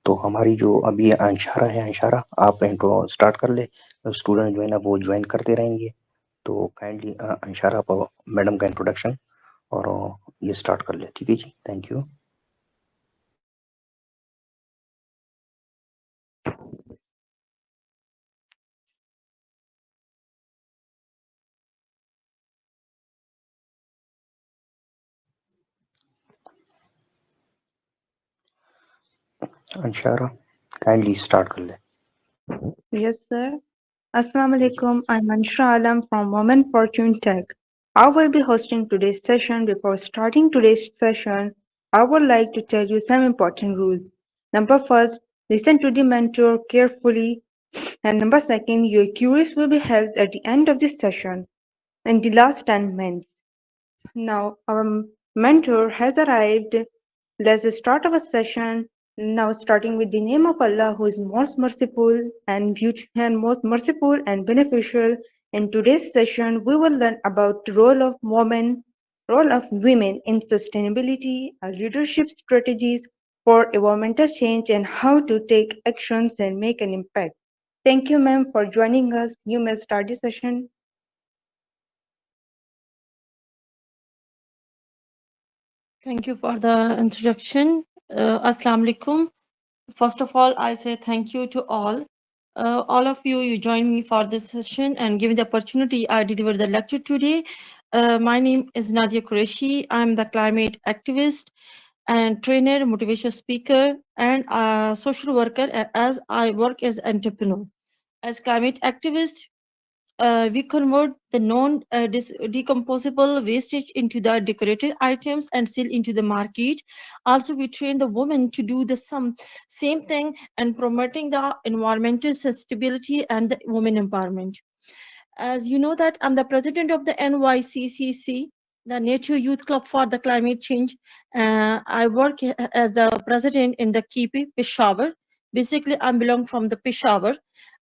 تو ہماری جو ابھی انشارہ آپ انٹرو اسٹارٹ کر لے. اسٹوڈنٹ جو ہے نا وہ جوائن کرتے رہیں گے. تو کائنڈلی انشارہ میڈم کا انٹروڈکشن اور یہ اسٹارٹ کر لے. ٹھیک ہے جی, تھینک یو. انشارہ کائنڈلی اسٹارٹ کر لے. Yes, sir. Assalamu alaikum. I'm Anshra Alam from Women Fortune Tech. I will be hosting today's session. Before starting today's session, I would like to tell you some important rules. Number first, listen to the mentor carefully. And number second, your queries will be held at the end of this session in the last 10 minutes. Now, our mentor has arrived. Let's start our session now, starting with the name of Allah, who is most merciful and most merciful and beneficial. In today's session, we will learn about the role of women in sustainability, leadership strategies for environmental change, and how to take actions and make an impact. Thank you, ma'am, for joining us. You may start the session. Thank you for the introduction. Assalamu alaikum. First of all, I say thank you to all. All of you, you joined me for this session and given the opportunity, I deliver the lecture today. My name is Nadia Qureshi. I'm the climate activist and trainer, motivational speaker, and social worker as I work as entrepreneur. As climate activist, we convert the non-decomposable wastage into the decorated items and sell into the market. Also, we train the women to do the same thing and promoting the environmental sustainability and the women empowerment. As you know that I'm the president of the NYCCC, the Nature Youth Club for the Climate Change. I work as the president in the KP Peshawar. Basically, I belong from the Peshawar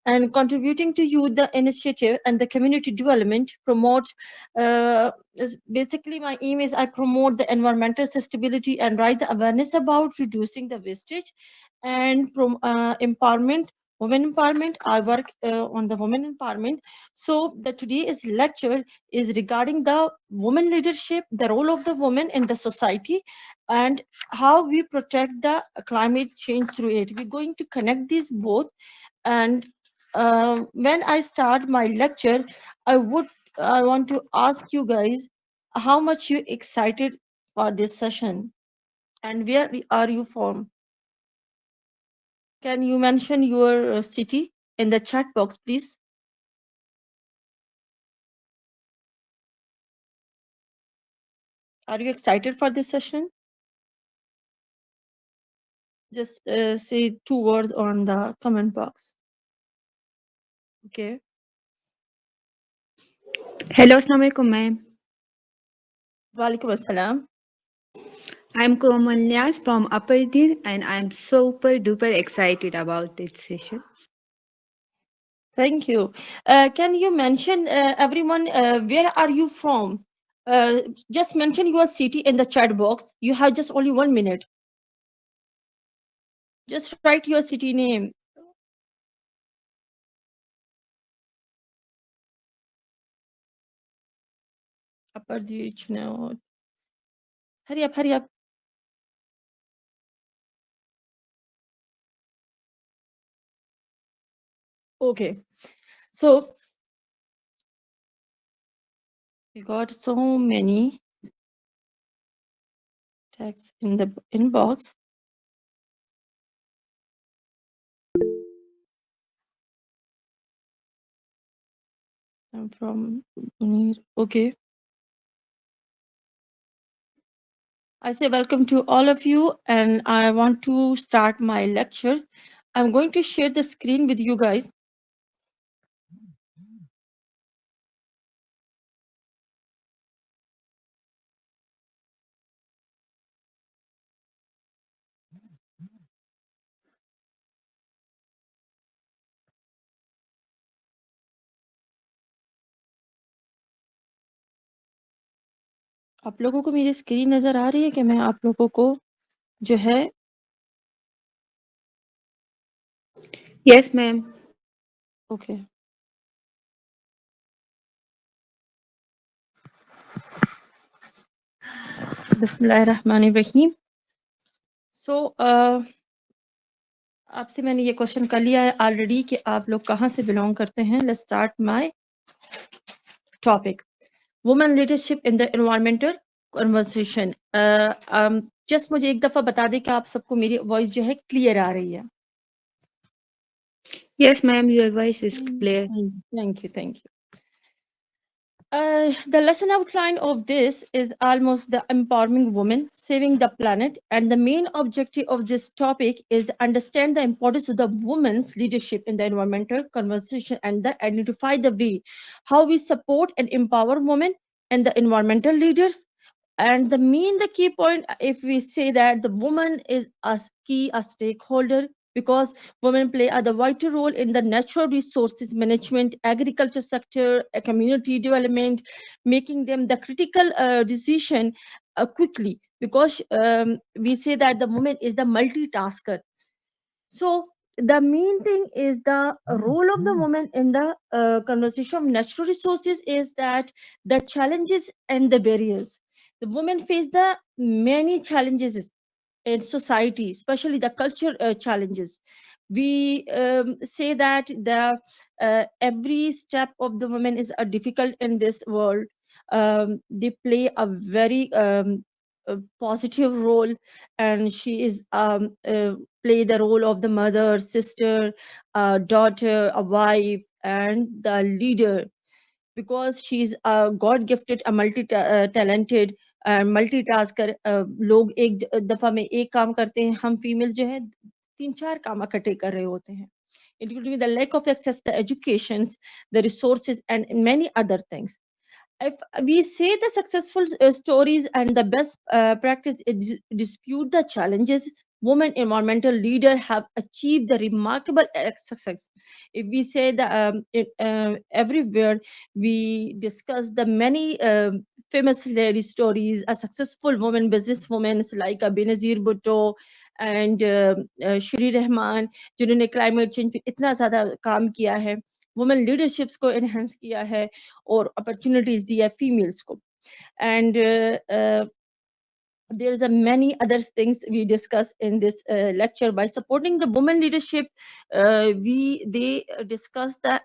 and contributing to youth the initiative and the community development promote basically my aim is I promote the environmental sustainability and raise the awareness about reducing the wastage and empowerment, women empowerment. I work on the women empowerment. So the today's lecture is regarding the women leadership, the role of the woman in the society, and how we protect the climate change through it. We're going to connect these both. And when I start my lecture, I want to ask you guys how much you excited for this session and where are you from? Can you mention your city in the chat box, please? Are you excited for this session? Just say 2 words on the comment box. Okay. Hello, Assalamualaikum, ma'am. Walaikum assalam. I'm Komal Nyas from Upper Deer and I'm super duper excited about this session. Thank you. Can you mention everyone where are you from? Just mention your city in the chat box. You have just only 1 minute. Just write your city name. Upper Deer. No. Hurry up, hurry up. Okay. So we got so many tags in the inbox. I'm from Munir. Okay. I say welcome to all of you, and I want to start my lecture. I'm going to share the screen with you guys. آپ لوگوں کو میری screen نظر آ رہی ہے کہ میں آپ لوگوں کو جو ہے Yes, ma'am. Okay. Bismillahirrahmanirrahim. So, آپ سے میں نے یہ کوشچن کر لیا ہے آلریڈی کہ آپ لوگ کہاں سے بلونگ کرتے ہیں. Let's start my topic women leadership in the environmental conversation. Just مجھے ایک دفعہ بتا دیں کہ آپ سب کو میری وائس جو ہے کلیئر آ رہی ہے. Yes, ma'am, your voice is clear. Thank you thank you. The lesson outline of this is almost the empowering woman, saving the planet, and the main objective of this topic is to understand the importance of the woman's leadership in the environmental conversation and the identify the way how we support and empower women and the environmental leaders. And the key point, if we say that the woman is a stakeholder, because women play a the vital role in the natural resources management, agriculture sector, community development, making them the critical decision quickly. Because we say that the woman is the multitasker. So the main thing is the role of the woman in the conversation of natural resources is that the challenges and the barriers. The women face the many challenges in society, especially the culture challenges. We say that the every step of the woman is difficult in this world. They play a very positive role, and she is play the role of the mother, sister, daughter, a wife, and the leader, because she's a god gifted, a multi talented multitasker. لوگ ایک دفعہ میں ایک کام کرتے ہیں. ہم female جو ہے 3-4 کام اکٹھے کر رہے ہوتے ہیں, including the lack of access to education, the resources, and many other things. If we say the successful stories and the best practice dispute the challenges, women environmental leader have achieved the remarkable success. If we say that everywhere we discuss the many famous lady stories, a successful woman businesswomen like Benazir Bhutto and Shri Rahman, جنہوں نے climate change پہ اتنا زیادہ کام کیا ہے, women leaderships کو enhance کیا ہے اور اپرچونیٹیز دی ہے فیمیلس کو. And there is a many other things we discuss in this lecture. By supporting the women leadership, they discuss the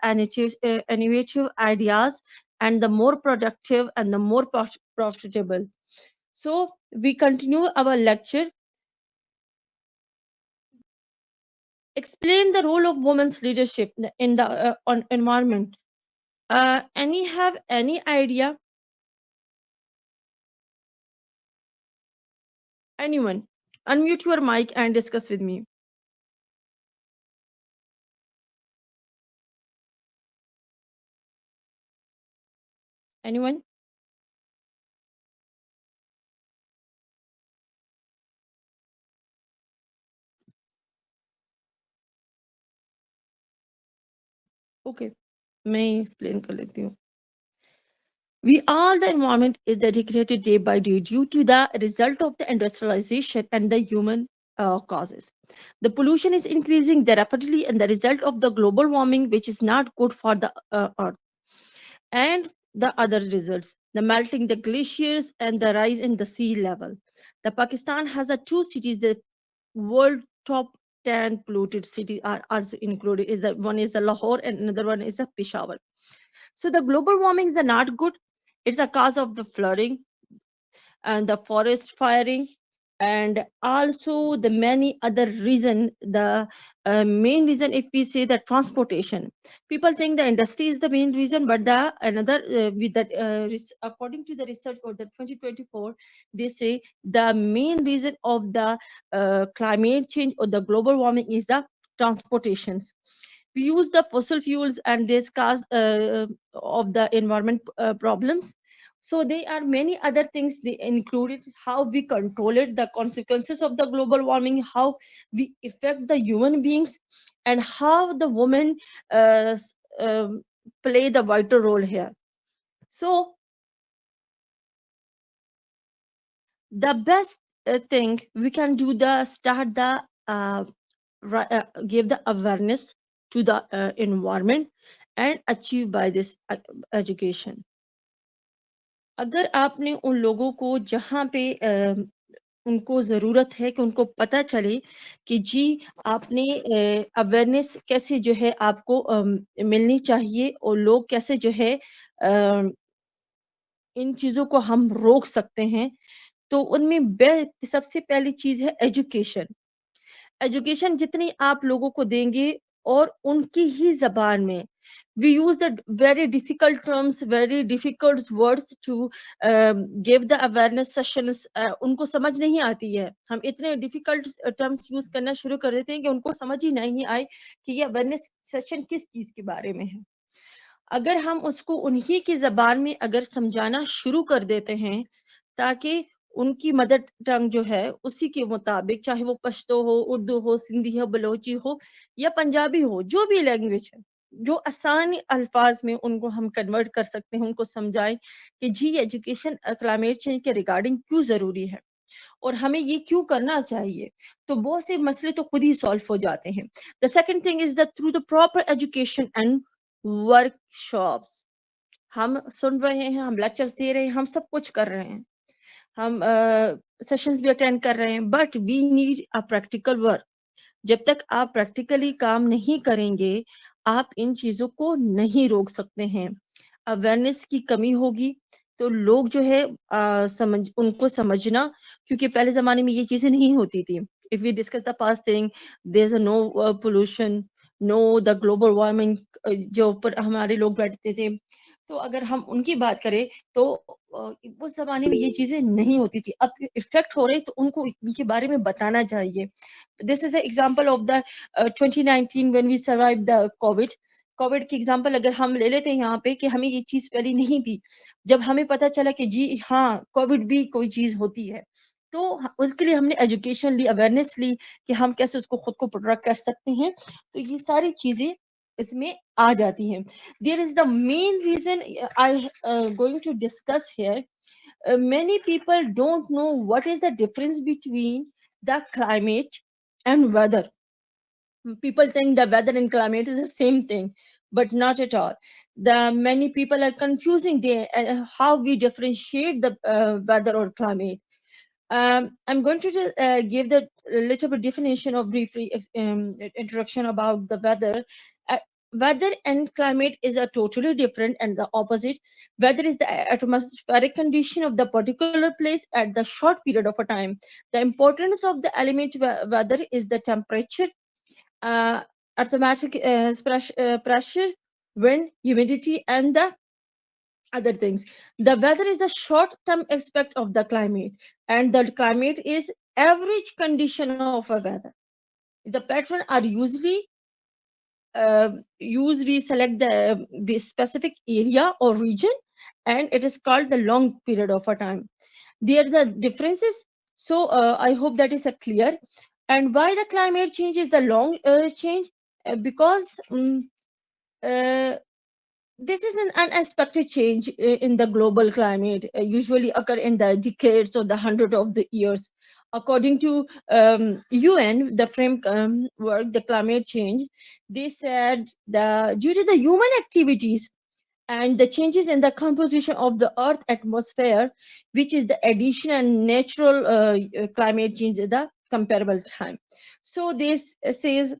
innovative ideas and the more productive and the more profitable. So we continue our lecture. Explain the role of women's leadership in the on environment. Any have any idea? Anyone? Unmute your mic and discuss with me. Anyone? Okay. میں explain کر لیتی ہوں. We all the environment is dedicated day by day due to the result of the industrialization and the human causes. The pollution is increasing rapidly and the result of the global warming, which is not good for the earth. And the other results, the melting the glaciers and the rise in the sea level. The Pakistan has a 2 cities, the world top 10 polluted cities are also included. Is that one is the Lahore and another one is the Peshawar. So the global warming is not good. It's a cause of the flooding and the forest firing, and also the many other reason. The main reason, if we say that transportation, people think the industry is the main reason, but the another with that according to the research of the 2024, they say the main reason of the climate change or the global warming is the transportations. We use the fossil fuels and this cause of the environment problems. So there are many other things they included, how we control it, the consequences of the global warming, how we affect the human beings, and how the women play the vital role here. So the best thing we can do the start the give the awareness to the environment and achieved by this education. اگر آپ نے ان لوگوں کو جہاں پہ ان کو ضرورت ہے کہ ان کو پتہ چلے کہ جی آپ نے اویئرنیس کیسے جو ہے آپ کو ملنی چاہیے اور لوگ کیسے جو ہے ان چیزوں کو ہم روک سکتے ہیں، تو ان میں سب سے پہلی چیز ہے ایجوکیشن. ایجوکیشن جتنی آپ لوگوں کو دیں گے اور ان کی ہی زبان میں، we use the very difficult terms, very difficult words to give the awareness sessions. ان کو سمجھ نہیں آتی ہے، ہم اتنے difficult terms یوز کرنا شروع کر دیتے ہیں کہ ان کو سمجھ ہی نہیں آئے کہ یہ awareness session کس چیز کے بارے میں ہے. اگر ہم اس کو انہی کی زبان میں اگر سمجھانا شروع کر دیتے ہیں تاکہ ان کی مدر ٹنگ جو ہے اسی کے مطابق، چاہے وہ پشتو ہو، اردو ہو، سندھی ہو، بلوچی ہو یا پنجابی ہو، جو بھی لینگویج ہے، جو آسان الفاظ میں ان کو ہم کنورٹ کر سکتے ہیں، ان کو سمجھائیں کہ جی ایجوکیشن کلائمیٹ چینج کے ریگارڈنگ کیوں ضروری ہے اور ہمیں یہ کیوں کرنا چاہیے، تو بہت سے مسئلے تو خود ہی سالو ہو جاتے ہیں. The second thing is that through the proper education and workshops. ہم سن رہے ہیں، ہم لیکچرز دے رہے ہیں، ہم سب کچھ کر رہے ہیں، ہم سیشنز بھی اٹینڈ کر رہے ہیں، but we need a practical work. جب تک آپ پریکٹیکلی کام نہیں کریں گے آپ ان چیزوں کو نہیں روک سکتے ہیں. اویئرنیس کی کمی ہوگی تو لوگ جو ہے ان کو سمجھنا، کیونکہ پہلے زمانے میں یہ چیزیں نہیں ہوتی تھی. If we discuss the past thing, there's a no pollution, no the global warming جو اوپر ہمارے لوگ بیٹھتے تھے، تو اگر ہم ان کی بات کریں تو اس زمانے میں یہ چیزیں نہیں ہوتی تھی. اب افیکٹ ہو رہے تو ان کو ان کے بارے میں بتانا چاہیے. This is the example of the 2019 when we survived the COVID. Covid کی ایگزامپل اگر ہم لے لیتے ہیں یہاں پہ کہ ہمیں یہ چیز پہلے نہیں تھی، جب ہمیں پتہ چلا کہ جی ہاں کووڈ بھی کوئی چیز ہوتی ہے تو اس کے لیے ہم نے ایجوکیشن لی، اویئرنیس لی کہ ہم کیسے اس کو خود کو پروٹیکٹ کر سکتے ہیں. تو یہ ساری چیزیں اس میں آ جاتی ہیں. There is the main reason I going to discuss here. Many people don't know what is the difference between the climate and weather. People think the weather and climate is the same thing, but not at all. Many people are confusing how we differentiate the weather or climate. I'm going to give the little bit definition of briefly introduction about the weather. Weather and climate is a totally different and the opposite. Weather is the atmospheric condition of the particular place at the short period of a time. The importance of the element weather is the temperature, atmospheric pressure, wind, humidity, and the other things. The weather is the short-term aspect of the climate, and the climate is average condition of a weather. The pattern are usually select the specific area or region, and it is called the long period of a time. There are the differences. So I hope that is clear. And why the climate change is the long change? Because this is an unexpected change in the global climate, usually occur in the decades or the hundred of the years. According to UN, the framework, the climate change, they said that due to the human activities and the changes in the composition of the Earth atmosphere, which is the addition and natural climate change at the comparable time. So this says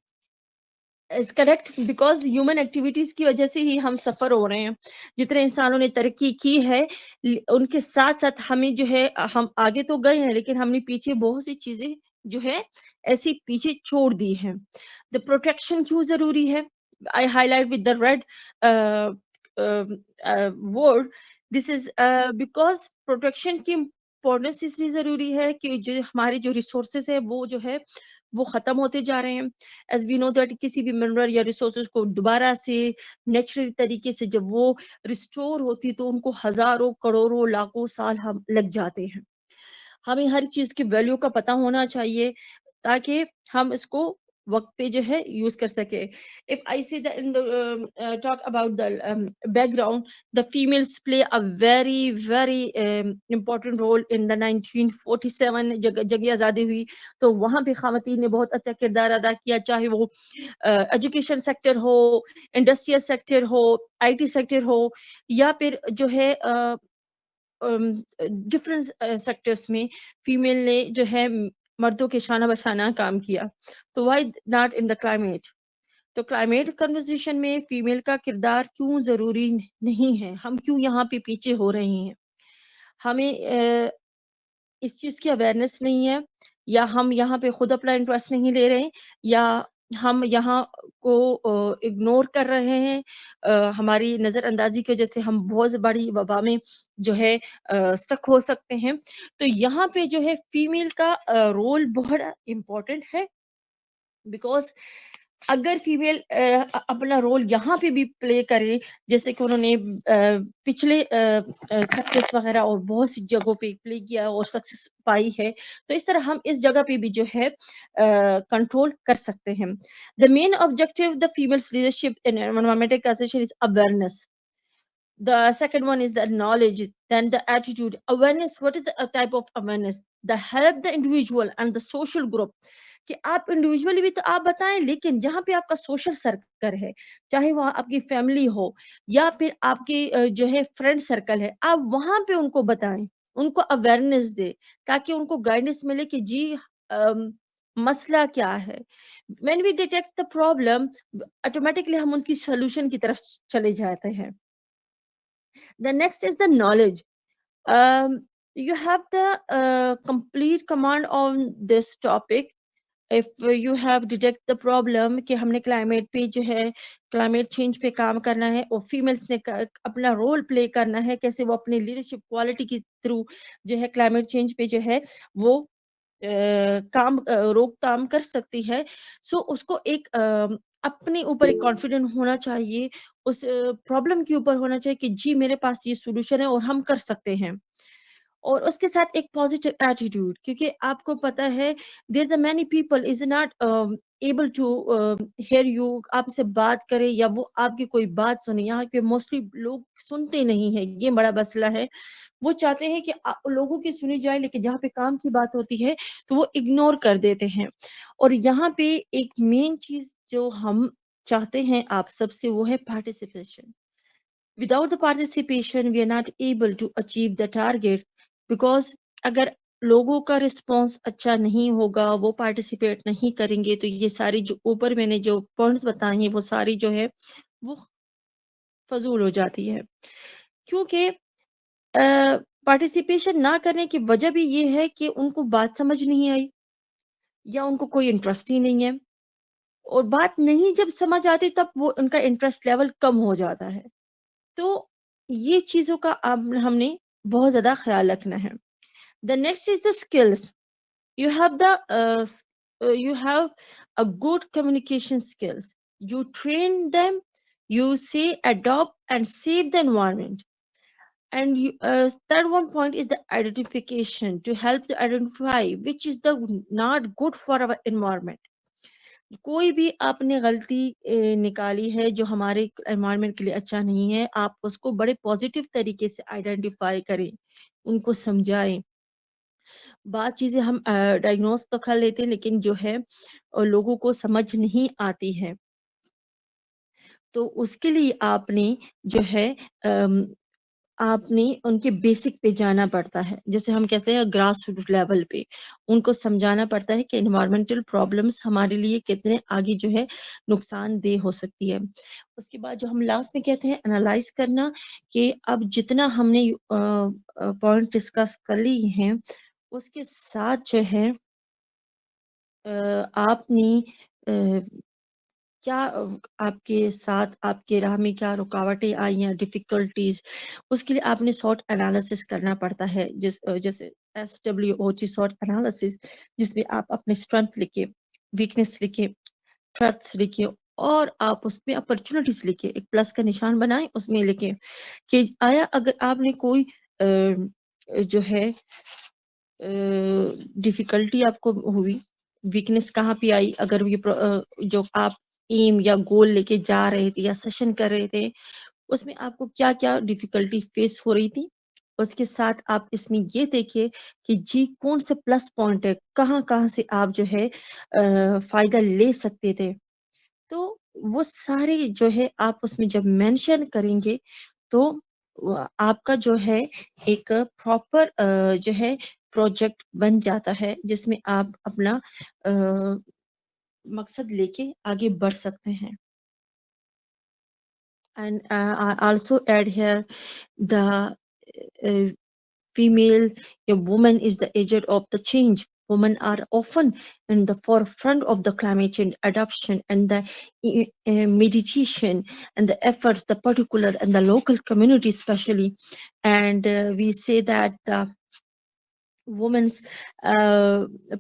is correct because human activities کی وجہ سے ہی ہم سفر ہو رہے ہیں. جتنے انسانوں نے ترقی کی ہے ان کے ساتھ ساتھ ہمیں جو ہے ہم آگے تو گئے ہیں لیکن ہم نے پیچھے بہت سی چیزیں جو ہے ایسی پیچھے چھوڑ دی ہیں. The protection کیوں ضروری ہے؟ I highlight with the red word. This is because protection کی امپورٹنس اس لیے ضروری ہے کہ جو ہمارے جو ریسورسز ہیں وہ جو ہے وہ ختم ہوتے جا رہے ہیں. ایز وی نو دیٹ کسی بھی منرل یا ریسورسز کو دوبارہ سے نیچرل طریقے سے جب وہ ریسٹور ہوتی تو ان کو ہزاروں کروڑوں لاکھوں سال ہم لگ جاتے ہیں. ہمیں ہر چیز کی ویلیو کا پتہ ہونا چاہیے تاکہ ہم اس کو وقت پہ جو ہے یوز کر سکے. If I say that in the talk about the background, the females play a very very important role in the 1947 جنگ آزادی ہوئی تو وہاں پہ خواتین نے بہت اچھا کردار ادا کیا, چاہے وہ ایجوکیشن سیکٹر ہو, انڈسٹریل سیکٹر ہو, آئی ٹی سیکٹر ہو, یا پھر جو ہے ڈفرینٹ سیکٹرس میں فیمیل نے جو ہے مردوں کے شانہ بشانہ کام کیا. تو why not in the climate? تو کلائمیٹ کنورزیشن میں فیمیل کا کردار کیوں ضروری نہیں ہے؟ ہم کیوں یہاں پہ پیچھے ہو رہے ہیں؟ ہمیں اس چیز کی اویئرنیس نہیں ہے, یا ہم یہاں پہ خود اپنا انٹرسٹ نہیں لے رہے ہیں, یا ہم یہاں کو اگنور کر رہے ہیں. ہماری نظر اندازی کی وجہ سے ہم بہت بڑی وبا میں جو ہے سٹک ہو سکتے ہیں. تو یہاں پہ جو ہے فیمیل کا رول بہت امپورٹنٹ ہے, بیکاز اگر فیمیل اپنا رول یہاں پہ بھی پلے کرے, جیسے کہ انہوں نے پچھلے سیکٹرز وغیرہ اور بہت سی جگہوں پہ پلے کیا اور سکسیس پائی ہے, تو اس طرح ہم اس جگہ پہ بھی جو ہے کنٹرول کر سکتے ہیں. The main objective of the female's leadership in environmental conservation is awareness. The second one is the knowledge, then the attitude. Awareness, what is the type of awareness? The help the individual and the social group. کہ آپ individually بھی تو آپ بتائیں, لیکن جہاں پہ آپ کا سوشل سرکل ہے, چاہے وہ آپ کی فیملی ہو یا پھر آپ کی جو ہے فرینڈ سرکل ہے, آپ وہاں پہ ان کو بتائیں, ان کو اویئرنیس دے, تاکہ ان کو گائیڈنس ملے کہ جی مسئلہ کیا ہے. when we detect the problem, automatically ہم ان کی سولوشن کی طرف چلے جاتے ہیں. The next is the knowledge. You have the complete command on this topic. If you have detect the problem کہ ہم نے کلائمیٹ پہ جو ہے کلائمیٹ چینج پہ کام کرنا ہے, اور فیمیلس نے اپنا رول پلے کرنا ہے, کیسے وہ اپنی لیڈرشپ کوالٹی کے تھرو جو ہے کلائمیٹ چینج پہ جو ہے وہ کام روک تھام کر سکتی ہے. سو اس کو ایک اپنے اوپر ایک کانفیڈنٹ ہونا چاہیے, اس پرابلم کے اوپر ہونا چاہیے کہ جی میرے پاس یہ سولوشن ہے اور ہم کر سکتے ہیں. اور اس کے ساتھ ایک پازیٹیو ایٹیٹیوڈ, کیونکہ آپ کو پتا ہے there are many people is not able to hear you, آپ سے بات کرے یا وہ آپ کی کوئی بات سنے. یہاں پہ موسٹلی لوگ سنتے نہیں ہیں, یہ بڑا مسئلہ ہے. وہ چاہتے ہیں کہ لوگوں کی سنی جائے, لیکن جہاں پہ کام کی بات ہوتی ہے تو وہ اگنور کر دیتے ہیں. اور یہاں پہ ایک مین چیز جو ہم چاہتے ہیں آپ سب سے, وہ ہے participation. Without the participation, we are not able to achieve the target, because اگر لوگوں کا رسپانس اچھا نہیں ہوگا, وہ پارٹیسپیٹ نہیں کریں گے, تو یہ ساری جو اوپر میں نے جو پوائنٹس بتائے ہیں وہ ساری جو ہے وہ فضول ہو جاتی ہے. کیونکہ پارٹیسپیشن نہ کرنے کی وجہ بھی یہ ہے کہ ان کو بات سمجھ نہیں آئی, یا ان کو کوئی انٹرسٹ ہی نہیں ہے, اور بات نہیں جب سمجھ آتی تب وہ ان کا انٹرسٹ لیول کم ہو جاتا ہے. تو یہ چیزوں کا ہم نے بہت زیادہ خیال رکھنا ہے. The next is the skills. You have a good communication skills. You train them, you say adopt and save the environment. And third one point is the identification, to help to identify which is the not good for our environment. کوئی بھی آپ نے غلطی نکالی ہے جو ہمارے environment کے لیے اچھا نہیں ہے, آپ اس کو بڑے پازیٹیو طریقے سے آئیڈینٹیفائی کریں, ان کو سمجھائیں. بات چیزیں ہم ڈائگنوز تو کر لیتے ہیں, لیکن جو ہے لوگوں کو سمجھ نہیں آتی ہے. تو اس کے لیے آپ نے جو ہے آپ نے ان کے بیسک پہ جانا پڑتا ہے. جیسے ہم کہتے ہیں گراس روٹ لیول پہ ان کو سمجھانا پڑتا ہے کہ انوائرمنٹل پرابلمس ہمارے لیے کتنے آگے جو ہے نقصان دہ ہو سکتی ہے. اس کے بعد جو ہم لاسٹ میں کہتے ہیں انالائز کرنا, کہ اب جتنا ہم نے پوائنٹ ڈسکس کر لی ہیں, اس کے ساتھ جو ہے آپ نے کیا آپ کے ساتھ آپ کے راہ میں کیا رکاوٹیں آئی ہیں, ڈیفیکلٹیز, اس کے لیے آپ نے سوٹ انالیسس کرنا پڑتا ہے. جیسے SWOT سوٹ انالیسس, جس میں آپ اپنے اسٹرینتھ لکھے, ویکنیس لکھے, تھریٹس لکھے, اور آپ اس میں اپرچونٹیز لکھے, ایک پلس کا نشان بنائیں, اس میں لکھیں کہ آیا اگر آپ نے کوئی جو ہے ڈیفیکلٹی آپ کو ہوئی, ویکنیس کہاں پہ آئی, اگر جو آپ ایم یا گول لے کے جا رہے تھے یا سیشن کر رہے تھے, اس میں آپ کو کیا کیا ڈیفیکلٹی فیس ہو رہی تھی. اس کے ساتھ آپ اس میں یہ دیکھیے کہ جی کون سے پلس پوائنٹ ہے, کہاں کہاں سے آپ جو ہے فائدہ لے سکتے تھے. تو وہ سارے جو ہے آپ اس میں جب مینشن کریں گے تو آپ کا جو ہے ایک پراپر جو ہے پروجیکٹ بن جاتا ہے, جس میں آپ اپنا مقصد لے کے آگے بڑھ سکتے ہیں. And I also add here the female, a woman is the agent of the change. Women are often in the forefront of the climate change adoption and the meditation and the efforts, the particular and the local community especially. And we say that women's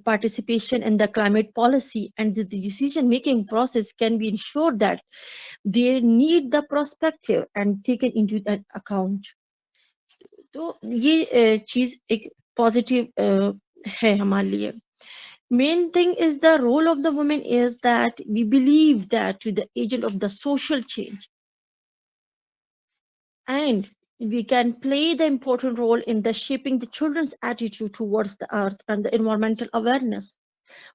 participation in the climate policy and the decision making process can be ensured that they need the perspective and taken into account. تو یہ چیز ایک positive ہے ہمارے لیے. Main thing is the role of the woman is that we believe that to the agent of the social change, and we can play the important role in the shaping the children's attitude towards the earth and the environmental awareness.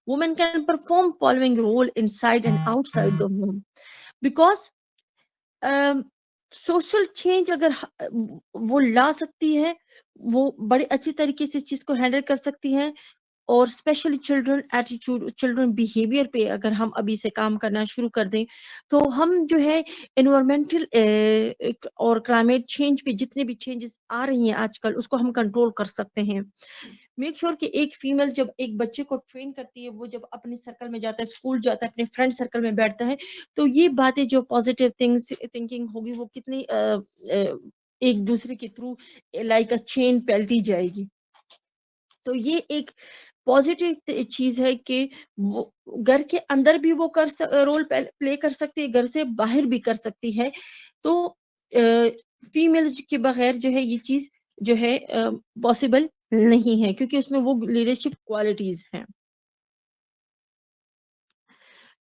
Women can perform following role inside and outside the home, because social change اگر وہ لا سکتی ہے, وہ بڑے اچھی طریقے سے اس چیز کو ہینڈل کر سکتی ہیں. اور especially children attitude, children behaviour پہ اگر ہم ابھی سے کام کرنا شروع کر دیں تو ہم جو ہے انوائرمنٹل اور کلائمیٹ چینج پہ جتنے بھی چینجز آ رہی ہیں آج کل, اس کو ہم کنٹرول کر سکتے ہیں. میک شیور کہ ایک فیمل جب ایک بچے کو ٹرین کرتی ہے, وہ جب اپنے سرکل میں جاتا ہے, اسکول جاتا ہے, اپنے فرینڈ سرکل میں بیٹھتا ہے, تو یہ باتیں جو پازیٹیو تھنکنگ ہوگی وہ کتنی ایک دوسرے کے تھرو لائک اے چین پھیلتی جائے گی. تو یہ ایک پازیٹیو چیز ہے کہ وہ گھر کے اندر بھی وہ رول پلے کر سکتی ہے, گھر سے باہر بھی کر سکتی ہے. تو فیمیل کے بغیر جو ہے یہ چیز جو ہے پاسبل نہیں ہے, کیونکہ اس میں وہ لیڈرشپ کوالٹیز ہیں.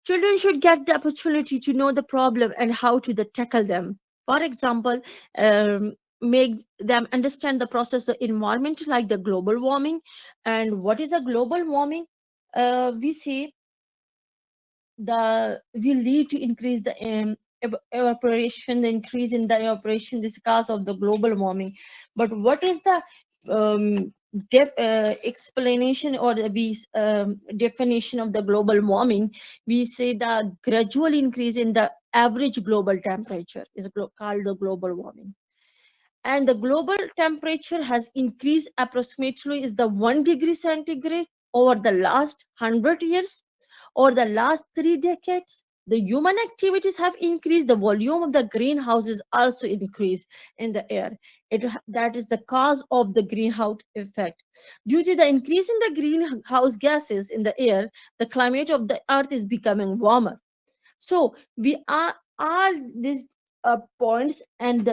Children should get the opportunity to know the problem and how to tackle them. For example, make them understand the process of environment like the global warming. And what is a global warming? We say the will lead to increase the evaporation, the increase in the evaporation, this cause of the global warming. But what is the explanation or the definition of the global warming? We say the gradual increase in the average global temperature is called the global warming. And the global temperature has increased approximately is the 1 degree centigrade over the last 100 years or the last 3 decades. The human activities have increased, the volume of the greenhouses also increased in the air. That is the cause of the greenhouse effect. Due to the increase in the greenhouse gases in the air, the climate of the earth is becoming warmer. So we are all these points, and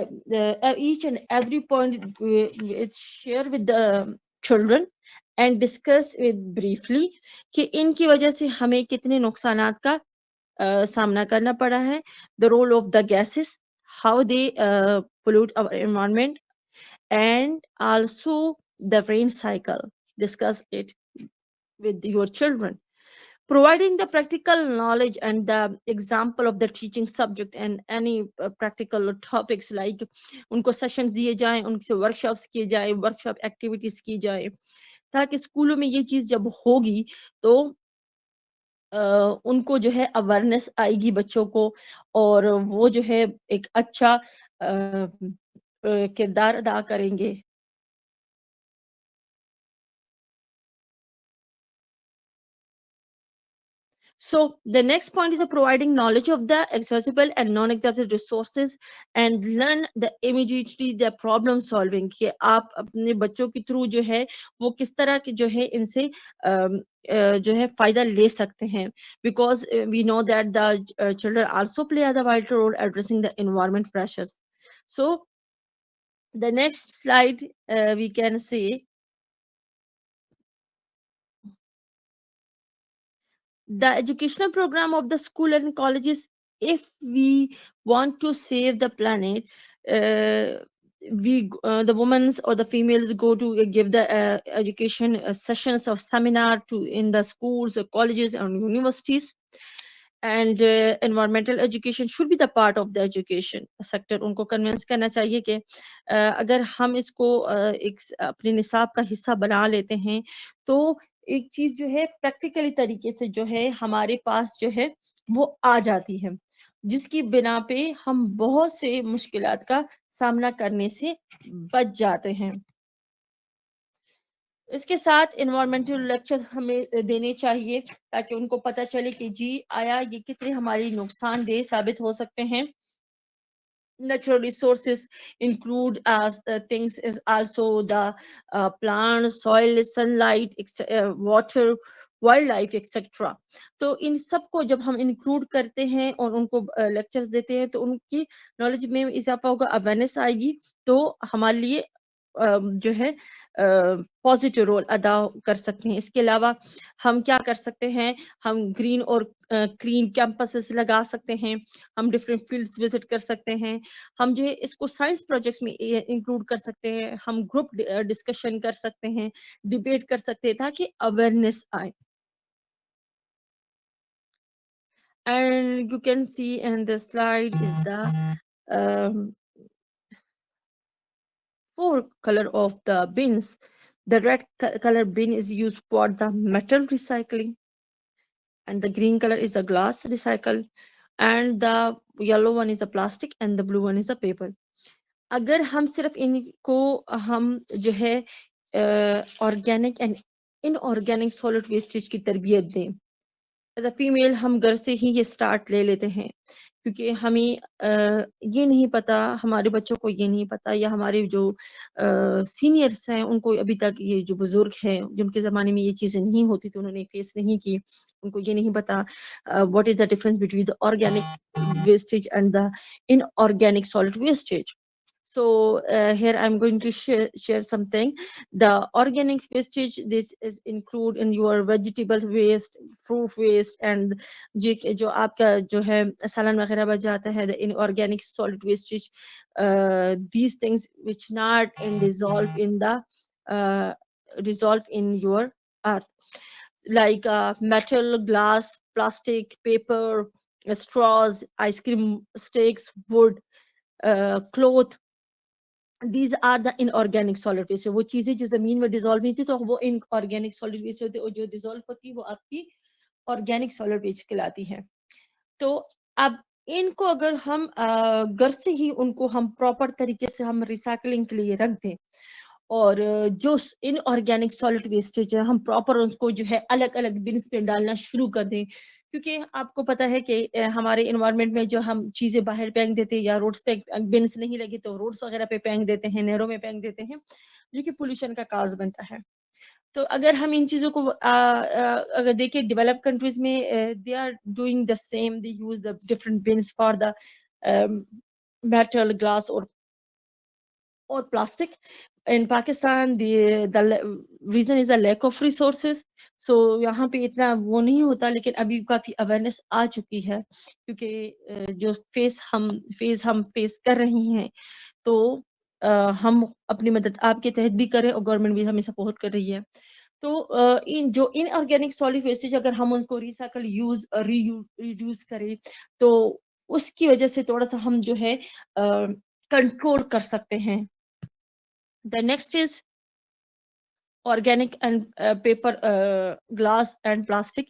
each and every point it's share with the children and discuss with briefly کہ ان کی وجہ سے ہمیں کتنے نقصانات کا سامنا کرنا پڑا ہے. the role of the gases, how they pollute our environment, and also the rain cycle. Discuss it with your children. Providing the practical knowledge and the example of the teaching subject and any practical topics like उनको sessions दिए जाएं, उनसे workshops किए जाएं, workshop activities की जाएं, تاکہ اسکولوں میں یہ چیز جب ہوگی تو ان کو جو ہے اویئرنیس آئے گی بچوں کو, اور وہ جو ہے ایک اچھا کردار ادا کریں گے. So the next point is providing knowledge of the accessible and non-accessible resources and learn the immediately the problem solving کہ آپ اپنے بچوں کے تھرو جو ہے وہ کس طرح کے جو ہے ان سے جو ہے فائدہ لے سکتے ہیں. because we know that the children also play a vital role addressing the environment pressures. So the next slide we can see The educational program of the school and colleges, if we want to save the planet, the women or the females go to give the education sessions of seminar to in the schools or colleges and universities. And environmental education should be the part of the education sector. ان کو convince کرنا چاہیے کہ اگر ہم اس کو ایک اپنے نصاب کا حصہ بنا لیتے ہیں تو ایک چیز جو ہے پریکٹیکلی طریقے سے جو ہے ہمارے پاس جو ہے وہ آ جاتی ہے، جس کی بنا پہ ہم بہت سے مشکلات کا سامنا کرنے سے بچ جاتے ہیں۔ اس کے ساتھ انوائرمنٹل لیکچر ہمیں دینے چاہیے تاکہ ان کو پتہ چلے کہ جی آیا یہ کتنے ہماری نقصان دہ ثابت ہو سکتے ہیں۔ Natural resources include as things is also the plant, soil, sunlight, water, wildlife, etc. تو ان سب کو جب ہم انکلوڈ کرتے ہیں اور ان کو لیکچرز دیتے ہیں تو ان کی نالج میں اضافہ ہوگا، اویئرنیس آئے گی، تو ہمارے لیے جو ہے پازیٹیو رول ادا کر سکتے ہیں۔ اس کے علاوہ ہم کیا کر سکتے ہیں، ہم گرین اور کلین کیمپسز لگا سکتے ہیں، ہم ڈفرینٹ فیلڈز وزٹ کر سکتے ہیں، ہم جو ہے اس کو سائنس پروجیکٹس میں انکلوڈ کر سکتے ہیں، ہم گروپ ڈسکشن کر سکتے ہیں، ڈیبیٹ کر سکتے ہیں تاکہ اویئرنیس آئے۔ And you can see in this slide is the four color of the bins. The red color bin is used for the metal recycling, and the green color is the glass recycle, and the yellow one is the plastic, and the blue one is the paper. اگر ہم صرف ان کو ہم جو ہے organic and in organic solid wastage کی تربیت دیں، ایز اے فیمیل ہم گھر سے ہی یہ سٹارٹ لے لیتے ہیں، کیونکہ ہمیں یہ نہیں پتا، ہمارے بچوں کو یہ نہیں پتا، یا ہمارے جو سینئرس ہیں ان کو ابھی تک، یہ جو بزرگ ہیں جن کے زمانے میں یہ چیزیں نہیں ہوتی تو انہوں نے فیس نہیں کی، ان کو یہ نہیں پتا what is the difference between the organic wastage and the in organic solid wastage. So here I'm going to share something. The organic wastage, this is include in your vegetable waste, fruit waste, and جو آپ کا جو ہے سالن وغیرہ بچ جاتا ہے، the inorganic solid wastage, these things which not in dissolve in your earth, like metal, glass, plastic, paper, straws, ice cream sticks, wood, cloth. These are the inorganic solid waste. وہ چیزیں جو زمین میں ڈیزالو نہیں تھی تو وہ ان organic solid waste ہوتے، اور جو ڈیزالو ہوتی وہ آپ کی آرگینک سالڈ ویسٹ کہلاتی ہے۔ تو اب ان کو اگر ہم گھر سے ہی ان کو ہم پراپر طریقے سے ہم ریسائکلنگ کے لیے رکھ دیں، اور جو ان آرگینک سالڈ ویسٹیج ہے ہم پراپر اس کو جو ہے الگ الگ بنس پہ ڈالنا شروع کر دیں، کیونکہ آپ کو پتا ہے کہ ہمارے انوائرمنٹ میں جو ہم چیزیں باہر پھینک دیتے ہیں، یا روڈز پہ بنس نہیں لگی تو روڈز وغیرہ پہ پھینک دیتے ہیں، نہروں میں پھینک دیتے ہیں، جو کہ پولوشن کا کاز بنتا ہے۔ تو اگر ہم ان چیزوں کو اگر دیکھیں ڈیولپ کنٹریز میں they are doing the same, they use the different bins for the metal, glass اور plastic. In Pakistan, the reason is the lack of resources. So یہاں پہ اتنا وہ نہیں ہوتا، لیکن ابھی کافی اویئرنیس آ چکی ہے، کیونکہ جو فیس ہم فیس کر رہی ہیں، تو ہم اپنی مدد آپ کے تحت بھی کریں اور گورنمنٹ بھی ہمیں سپورٹ کر رہی ہے۔ تو ان آرگینک سالڈ ویسٹیج اگر ہم ان کو ریسائکل ریڈیوس کریں تو اس کی وجہ سے تھوڑا سا ہم جو ہے کنٹرول کر سکتے ہیں۔ The next is organic and paper, glass and plastic.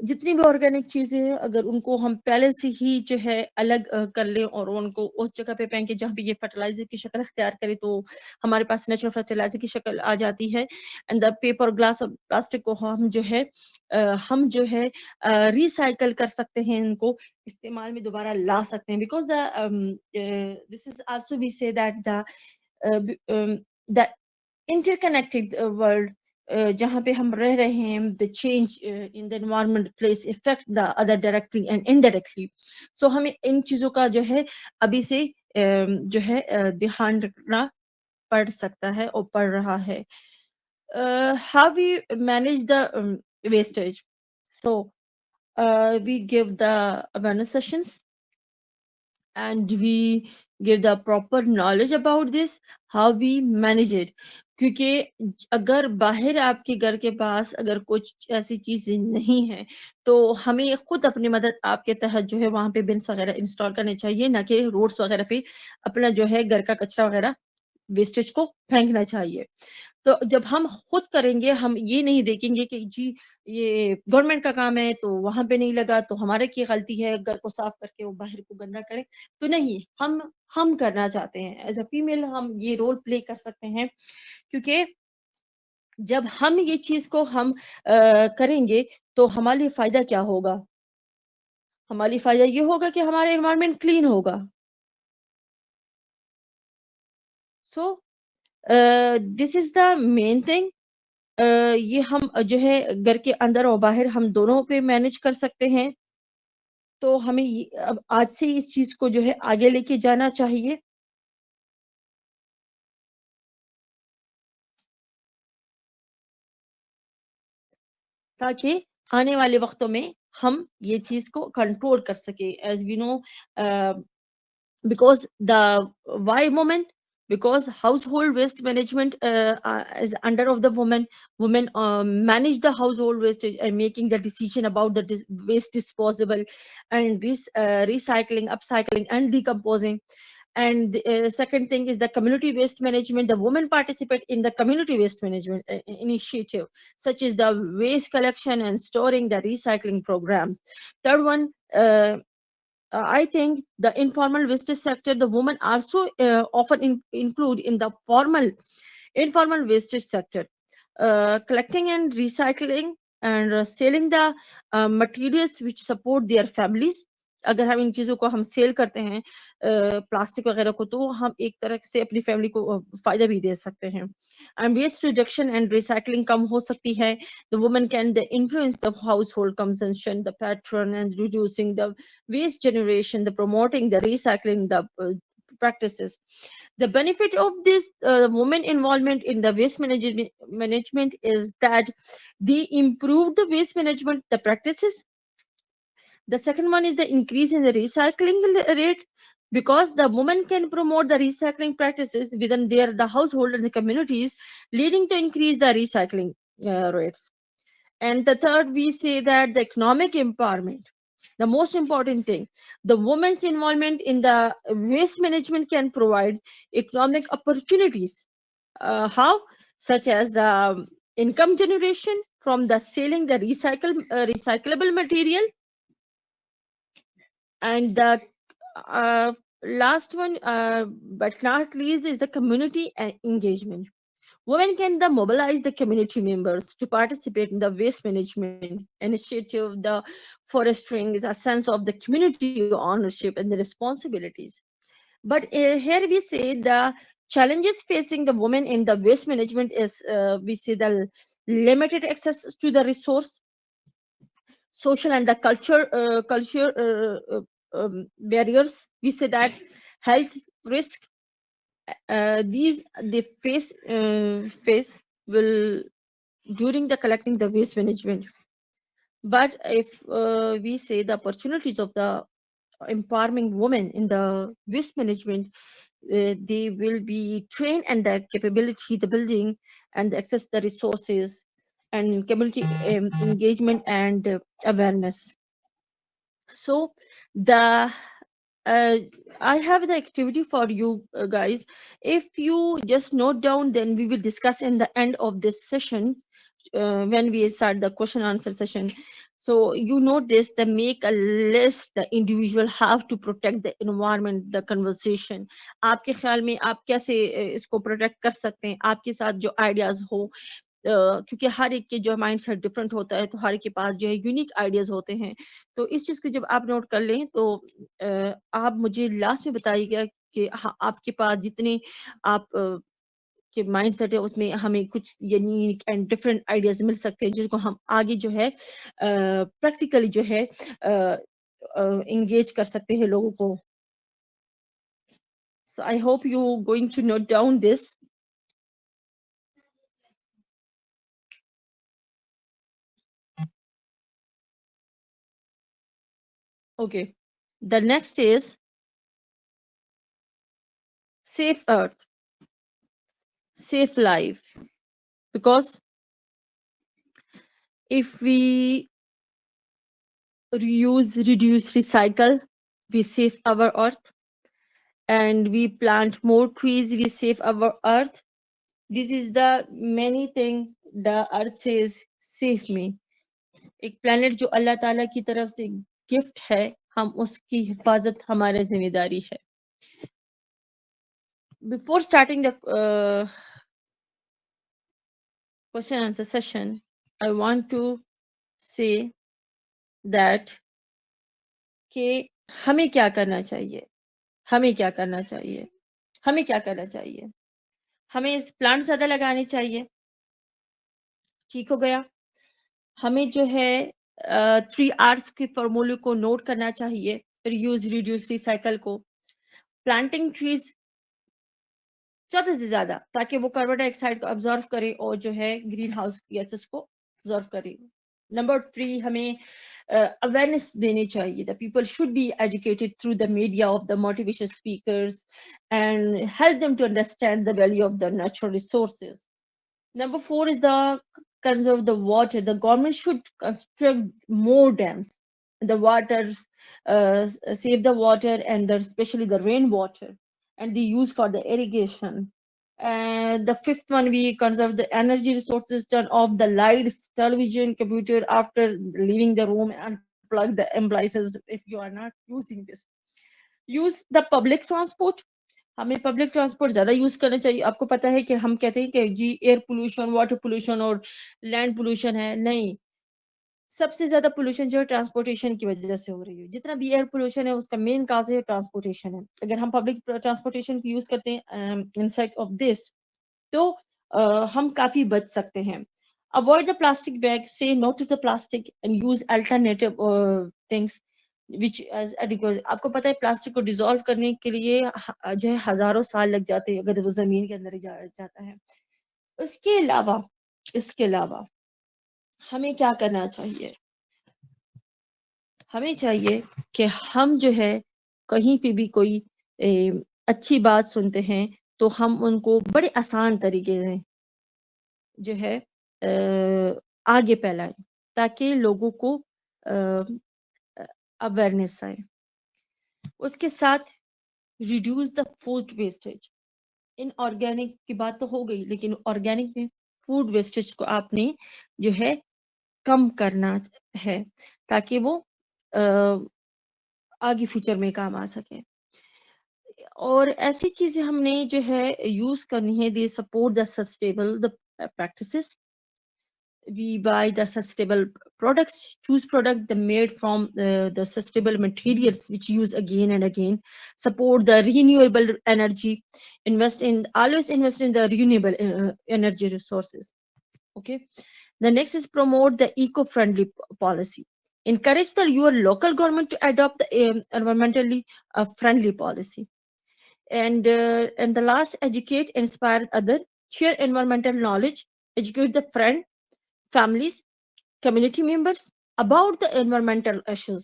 جتنی بھی آرگینک چیزیں ہیں اگر ان کو ہم پہلے سے ہی جو ہے الگ کر لیں اور ان کو اس جگہ پہ پھینکیں جہاں پہ یہ فرٹیلائزر کی شکل اختیار کرے، تو ہمارے پاس نیچرل فرٹیلائزر کی شکل آ جاتی ہے۔ اینڈ دا پیپر، گلاس اور پلاسٹک کو ہم جو ہے ریسائکل کر سکتے ہیں، ان کو استعمال میں دوبارہ لا سکتے ہیں، because this is also we سے دیٹ دا انٹرکنیکٹڈ ورلڈ جہاں پہ ہم رہ رہے ہیں، the change in the environment plays affect the other directly and indirectly. So ہمیں ان چیزوں کا جو ہے ابھی سے جو ہے دھیان رکھنا پڑ سکتا ہے اور پڑ رہا ہے۔ How we manage the wastage. So we give the awareness sessions, and we give the proper knowledge about this, how we manage it. کیونکہ اگر باہر آپ کے گھر کے پاس اگر کچھ ایسی چیزیں نہیں ہیں تو ہمیں خود اپنی مدد آپ کے تحت جو ہے وہاں پہ بنس وغیرہ انسٹال کرنے چاہیے، نہ کہ روڈس وغیرہ پہ اپنا جو ہے گھر کا کچرا وغیرہ ویسٹیج کو پھینکنا چاہیے. تو جب ہم خود کریں گے، ہم یہ نہیں دیکھیں گے کہ جی یہ گورنمنٹ کا کام ہے تو وہاں پہ نہیں لگا تو ہمارے کی غلطی ہے، گھر کو صاف کر کے وہ باہر کو گندا کرے. تو نہیں، ہم کرنا چاہتے ہیں ایز اے فیمیل، ہم یہ رول پلے کر سکتے ہیں. کیونکہ جب ہم یہ چیز کو ہم کریں گے تو ہمارے لیے فائدہ کیا ہوگا؟ ہمارے لیے فائدہ یہ ہوگا کہ ہمارا انوائرمنٹ کلین ہوگا. سو دس از دا مین تھنگ. یہ ہم جو ہے گھر کے اندر اور باہر ہم دونوں پہ مینج کر سکتے ہیں. تو ہمیں اب آج سے اس چیز کو جو ہے آگے لے کے جانا چاہیے. تاکہ آنے والے وقتوں میں ہم یہ چیز کو کنٹرول کر سکیں. As we know because the why women, because household waste management is under of the women manage the household wastage and making the decision about the waste disposable and recycling, upcycling and decomposing. And the second thing is the community waste management. The women participate in the community waste management initiative, such as the waste collection and storing, the recycling programs. Third one, I think the informal waste sector, the women also often include in the informal waste sector, collecting and recycling and selling the materials which support their families. اگر ہم ان چیزوں کو ہم cell کرتے ہیں plastic وغیرہ کو، تو ہم ایک طرح سے اپنی فیملی کو فائدہ بھی دے سکتے ہیں. And waste reduction and recycling کم ہو سکتی ہے. The woman can influence the household consumption, the pattern, and reducing the waste generation, the promoting the recycling, the practices. The benefit of this women involvement in the waste management is that they improve the waste management, the practices. The second one is the increase in the recycling rate, because the woman can promote the recycling practices within the household and the communities, leading to increase the recycling rates. And the third, we say that the economic empowerment, the most important thing, the woman's involvement in the waste management can provide economic opportunities. How? Such as the income generation from the selling the recyclable material. And the last one, but not least, is the community engagement. Women can mobilize the community members to participate in the waste management initiative, the fostering a sense of the community ownership and the responsibilities. But here we say the challenges facing the women in the waste management is, we say, the limited access to the resource, social and the culture barriers. We say that health risk, these they face will during the collecting the waste management. But if we say the opportunities of the empowering women in the waste management, they will be trained and the capability, the building and the access the resources and community engagement and awareness. So the I have the activity for you guys. If you just note down, then we will discuss in the end of this session when we start the question answer session. So you note this, the make a list, the individual have to protect the environment, the conversation. آپ کے خیال میں آپ کیسے اس کو protect کر سکتے ہیں؟ آپ کے ساتھ جو آئیڈیاز ہو، کیونکہ ہر ایک کے جو مائنڈ سیٹ ڈفرینٹ ہوتا ہے، تو ہر ایک کے پاس جو ہے یونیک آئیڈیاز ہوتے ہیں. تو اس چیز کو جب آپ نوٹ کر لیں تو آپ مجھے لاسٹ میں بتائیے گا کہ آپ کے پاس جتنے آپ کے مائنڈ سیٹ ہے اس میں ہمیں کچھ یونیک اینڈ ڈفرینٹ آئیڈیاز مل سکتے ہیں، جس کو ہم آگے جو ہے پریکٹیکلی جو ہے انگیج کر سکتے ہیں لوگوں کو. So I hope you going to note down this. Okay. The next is safe earth, safe life. Because if we reuse, reduce, recycle, we save our earth. And we plant more trees, we save our earth. This is the many thing the earth says, save me. ایک plant جو اللہ تعالیٰ کی طرف سے gift ہے، ہم اس کی حفاظت ہمارے ذمہ داری ہے. Before starting the question and answer session, I want to say that کہ ہمیں کیا کرنا چاہیے، ہمیں کیا کرنا چاہیے، ہمیں کیا کرنا چاہیے. ہمیں پلانٹ زیادہ لگانے چاہیے، ٹھیک ہو گیا. ہمیں جو ہے 3 R's کے فارمولے کو نوٹ کرنا چاہیے، ریوز، ریڈیوس، ریسائکل کو. پلانٹنگ ٹریز زیادہ سے زیادہ، تاکہ وہ کاربن ڈائی آکسائڈ کو ابزارو کرے اور جو ہے گرین ہاؤس گیسز کو ابزارو کرے. نمبر 3، ہمیں awareness دینی چاہیے. The people should be educated through the media of the motivational speakers and help them to understand the value of the natural resources. Number 4 is the conserve the water. The government should construct more dams. The waters, save the water and especially the rainwater, and the use for the irrigation. And the 5th one, we conserve the energy resources. Turn off the lights, television, computer after leaving the room, and plug the appliances if you are not using this. Use the public transport. ہمیں public transport زیادہ use کرنا چاہیے. آپ کو پتا ہے کہ ہم کہتے ہیں کہ جی ایئر پولوشن، واٹر پولوشن اور لینڈ پولوشن ہے. نہیں، سب سے زیادہ پولوشن جو ہے ٹرانسپورٹیشن کی وجہ سے ہو رہی ہے. جتنا بھی ایئر پولوشن ہے اس کا مین کاز ہے ٹرانسپورٹیشن ہے. اگر ہم پبلک ٹرانسپورٹیشن کو یوز کرتے ہیں انسائٹ آف دس، تو ہم کافی بچ سکتے ہیں. Avoid the plastic bag, say no to the plastic and use alternative things which as adequate. آپ کو پتا ہے پلاسٹک کو ڈیزالو کرنے کے لیے جو ہے ہزاروں سال لگ جاتے ہیں اگر وہ زمین کے اندر جاتا ہے. اس کے علاوہ ہمیں کیا کرنا چاہیے؟ ہمیں چاہیے کہ ہم جو ہے کہیں پہ بھی کوئی اچھی بات سنتے ہیں تو ہم ان کو بڑے آسان طریقے سے جو ہے آگے پھیلائیں تاکہ لوگوں کو اویئرنیس آئے. اس کے ساتھ reduce the food wastage. In organic کی بات تو ہو گئی، لیکن آرگینک میں فوڈ ویسٹیج کو آپ نے جو ہے کم کرنا ہے تاکہ وہ آگے فیوچر میں کام آ سکے. اور ایسی چیزیں ہم نے جو ہے یوز کرنی ہے. They support the sustainable practices. We buy the sustainable products, choose product that made from the sustainable materials which use again and again. Support the renewable energy. Always invest in the renewable energy resources. Okay. The next is promote the eco-friendly policy. Encourage your local government to adopt the environmentally friendly policy. And the last, educate, inspire others, share environmental knowledge, educate the friend, families, community members about the environmental issues.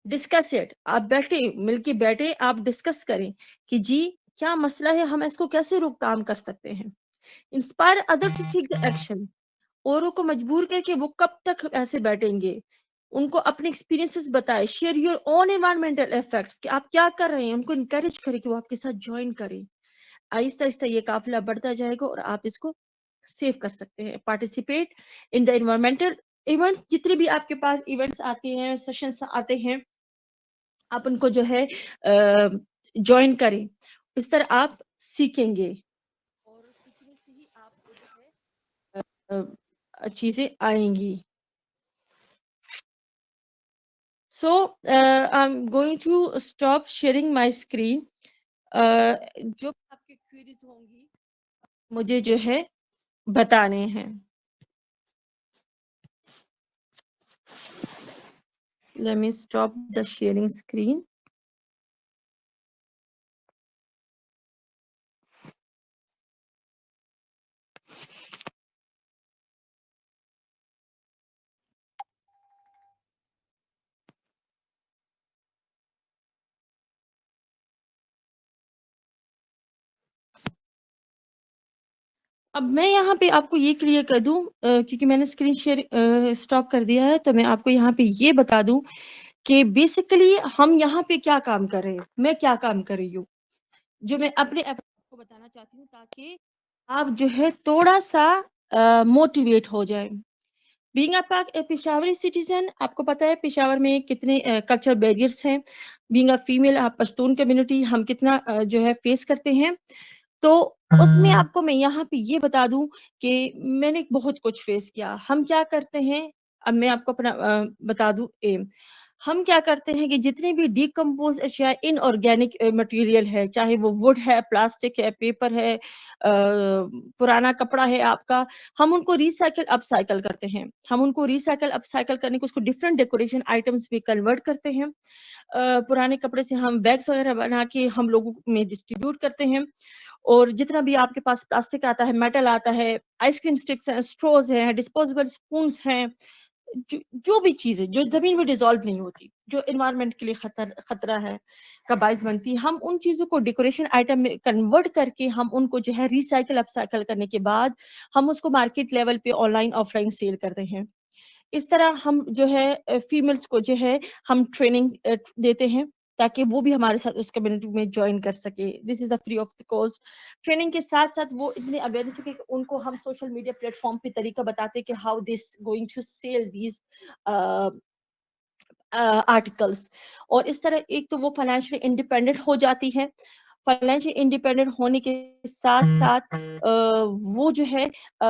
Discuss it. آپ بیٹھے مل کے بیٹھے آپ discuss کریں کہ جی کیا مسئلہ ہے، ہم اس کو کیسے روک تھام کر سکتے ہیں. Inspire other to take the action. اوروں کو مجبور کر کے وہ کب تک ایسے بیٹھیں گے، ان کو اپنے ایکسپیرینسز بتائے. Share your own environmental effects کہ آپ کیا کر رہے ہیں، ان کو انکریج کریں کہ وہ آپ کے ساتھ جوائن کریں. آہستہ آہستہ یہ قافلہ بڑھتا جائے گا اور آپ اس کو سیو کر سکتے ہیں. Participate in the environmental events. جتنے بھی آپ کے پاس ایونٹس آتے ہیں، سیشنز آتے ہیں، آپ ان کو جو ہے جوائن کریں. اس طرح آپ سیکھیں گے اور سیکھنے سے ہی آپ کو جو ہے چیزیں آئیں گی. So I'm going to stop sharing my screen. جو آپ کی queries ہوں گی مجھے جو ہے بتانے ہیں. Let me stop the sharing screen. اب میں یہاں پہ آپ کو یہ کلیئر کر دوں کیونکہ میں نے اسکرین شیئر اسٹاپ کر دیا ہے، تو میں آپ کو یہاں پہ یہ بتا دوں کہ بیسیکلی ہم یہاں پہ کیا کام کر رہے ہیں، میں کیا کام کر رہی ہوں، جو میں اپنے کو بتانا چاہتی ہوں تاکہ آپ جو ہے تھوڑا سا موٹیویٹ ہو جائیں. بینگ اے پشاوری سٹیزن، آپ کو پتا ہے پشاور میں کتنے کلچر بیریئرس ہیں. بینگ اے فیمیل، آپ پشتون کمیونٹی ہم کتنا جو ہے فیس کرتے ہیں. تو اس میں آپ کو میں یہاں پہ یہ بتا دوں کہ میں نے بہت کچھ فیس کیا. ہم کیا کرتے ہیں، اب میں آپ کو اپنا بتا دوں ایم. ہم کیا کرتے ہیں کہ جتنے بھی ڈیکمپوز اشیاء ان آرگینک مٹیریل ہے، چاہے وہ ووڈ ہے، پلاسٹک ہے، پیپر ہے، پرانا کپڑا ہے آپ کا، ہم ان کو ریسائکل اپ سائیکل کرتے ہیں. ہم ان کو ریسائکل اپ سائیکل کرنے کو اس کو ڈفرینٹ ڈیکوریشن آئٹمس بھی کنورٹ کرتے ہیں. پرانے کپڑے سے ہم بیگس وغیرہ بنا کے ہم لوگوں میں ڈسٹریبیوٹ کرتے ہیں. اور جتنا بھی آپ کے پاس پلاسٹک آتا ہے، میٹل آتا ہے، آئس کریم سٹکس ہیں، اسٹروز ہیں، ڈسپوزیبل اسپونس ہیں، جو بھی چیزیں جو زمین میں ڈیزالو نہیں ہوتی، جو انوائرمنٹ کے لیے خطرہ ہے کا باعث بنتی، ہم ان چیزوں کو ڈیکوریشن آئٹم میں کنورٹ کر کے ہم ان کو جو ہے ریسائکل اپ سائیکل کرنے کے بعد ہم اس کو مارکیٹ لیول پہ online offline sell کرتے ہیں. اس طرح ہم جو ہے فیمیلز کو جو ہے ہم ٹریننگ دیتے ہیں تاکہ وہ بھی ہمارے ساتھ اس کمیونٹی میں جوائن کر سکے. This is a free of the cost training. کے ساتھ ساتھ وہ اتنے اویئر ہو کہ ان کو ہم سوشل میڈیا پلیٹ فارم پہ طریقہ بتاتے کہ how this going to sell these articles. اور اس طرح ایک تو وہ فائنینشلی انڈیپینڈنٹ ہو جاتی ہے. فائنینشلی انڈیپینڈنٹ ہونے کے ساتھ ساتھ وہ جو ہے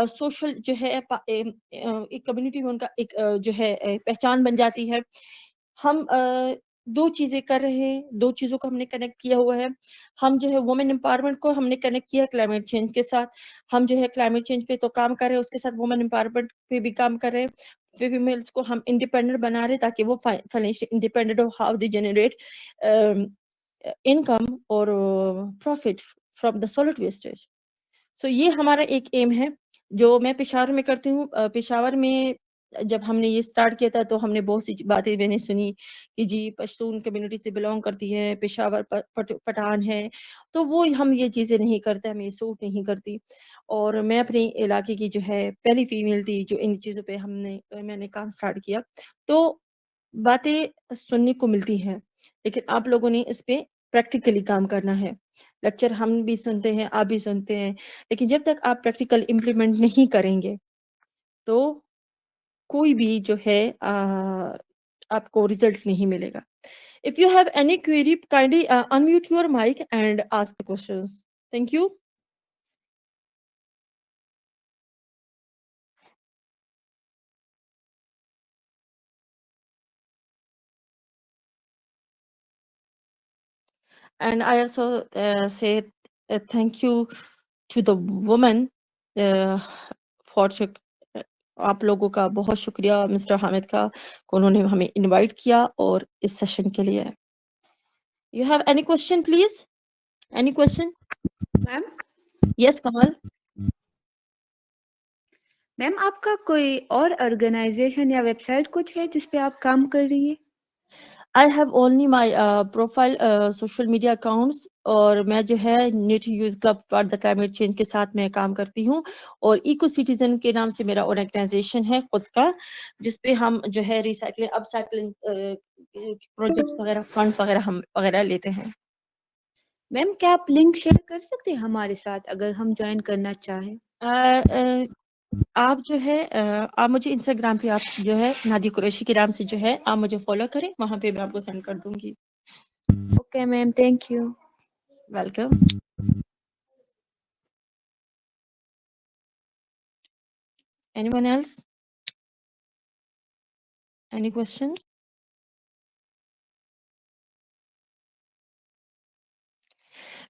سوشل جو ہے ایک کمیونٹی میں ان کا ایک جو ہے پہچان بن جاتی ہے. ہم دو چیزیں کر رہے ہیں، دو چیزوں کو ہم نے کنیکٹ کیا ہوا ہے. ہم جو ہے وومن امپاورمنٹ کو ہم نے کنیکٹ کیا کلائمیٹ چینج کے ساتھ. ہم جو ہے کلائمیٹ چینج پہ تو کام کر رہے ہیں، اس کے ساتھ وومن امپاورمنٹ پہ بھی کام کر رہے ہیں. فیمیلس کو ہم انڈیپینڈنٹ بنا رہے تاکہ وہ فائنینشلی انڈیپینڈنٹ ہو. ہاؤ دی جنریٹ انکم اور profit from the sold wastage. So یہ ہمارا ایک ایم ہے جو میں پشاور میں کرتی ہوں. پشاور میں جب ہم نے یہ سٹارٹ کیا تھا تو ہم نے بہت سی باتیں میں نے سنی کہ جی پشتون کمیونٹی سے بلونگ کرتی ہے، پشاور پٹھان ہے، تو وہ ہم یہ چیزیں نہیں کرتے، ہمیں سوٹ نہیں کرتی. اور میں اپنے علاقے کی جو ہے پہلی فیمیل تھی جو ان چیزوں پہ میں نے کام سٹارٹ کیا. تو باتیں سننے کو ملتی ہیں لیکن آپ لوگوں نے اس پہ پریکٹیکلی کام کرنا ہے. لیکچر ہم بھی سنتے ہیں، آپ بھی سنتے ہیں، لیکن جب تک آپ پریکٹیکل امپلیمنٹ نہیں کریں گے تو کوئی بھی جو ہے آپ کو ریزلٹ نہیں ملے گا. If you have any query, kindly unmute your mic and ask the questions. Thank you. And I also say thank you to the woman for آپ لوگوں کا بہت شکریہ مسٹر حامد کا کہ انہوں نے ہمیں انوائٹ کیا اور اس سیشن کے لیے. You have any question please? Any question? Ma'am Yes, Kamal. میم آپ کا کوئی اور آرگنائزیشن یا ویب سائٹ کچھ ہے جس پہ آپ کام کر رہی ہیں؟ I have only my profile social media accounts اور میں جو ہے net use club for the climate change کے ساتھ میں کام کرتی ہوں اور ایکو سٹیزن کے نام سے میرا آرگنائزیشن ہے خود کا جس پہ ہم جو ہے ریسائکلنگ اپ سائیکلنگ پروجیکٹس وغیرہ فنڈس وغیرہ ہم وغیرہ لیتے ہیں. میم کیا آپ لنک شیئر کر سکتے ہیں ہمارے ساتھ اگر ہم جوائن کرنا چاہیں؟ آپ جو ہے آپ مجھے انسٹاگرام پہ آپ جو ہے نادی قریشی کے نام سے جو ہے آپ مجھے فالو کریں، وہاں پہ میں آپ کو سینڈ کر دوں گی. Okay ma'am, thank you. Welcome. Anyone else? Any question?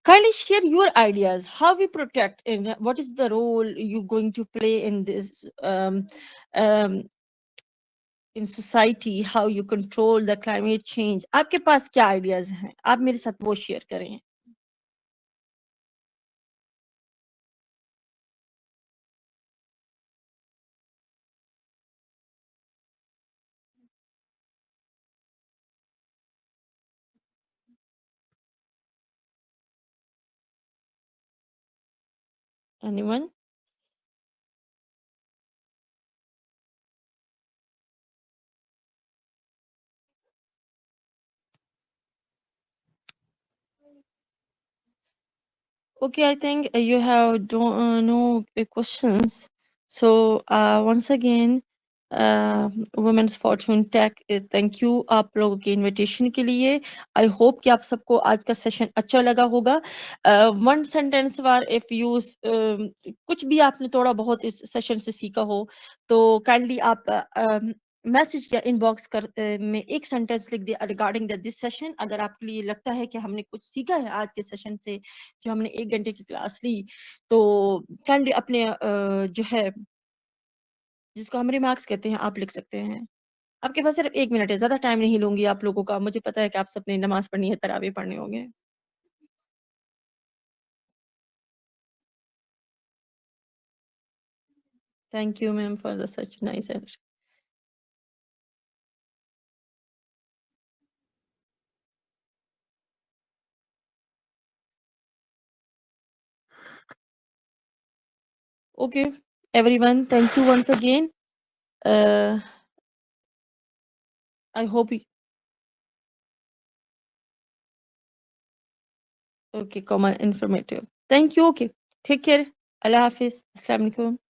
Kindly share your ideas. How we protect and what is the role you going to play in this um, in society? How you control the climate change? آپ کے پاس کیا ideas ہیں؟ آپ میرے ساتھ وہ share کریں. Anyone? Okay, I think you have no questions. So once again, Women's Fortune Tech thank you آپ لوگوں کی انویٹیشن کے لیے. I hope کہ آپ سب کو آج کا سیشن اچھا لگا ہوگا. One sentence war of you کچھ بھی آپ نے تھوڑا بہت اس سیشن سے سیکھا ہو تو کائنڈلی آپ میسج یا ان باکس میں ایک سینٹینس لکھ دیا ریگارڈنگ دس سیشن. اگر آپ کے لیے لگتا ہے کہ ہم نے کچھ سیکھا ہے آج کے سیشن سے جو ہم نے 1 گھنٹے کی کلاس لی تو کائنڈلی اپنے جو ہے جس کو ہم ریمارکس کہتے ہیں آپ لکھ سکتے ہیں. آپ کے پاس صرف 1 منٹ ہے, زیادہ ٹائم نہیں لوں گی آپ لوگوں کا. مجھے پتا ہے کہ آپ سب نے نماز پڑھنی ہے, تراویح پڑھنے ہوں گے. Thank you ma'am for the such nice. Okay, everyone, thank you once again. I hope okay, common informative. Thank you. Okay, take care. Allah Hafiz. Assalamu alaikum.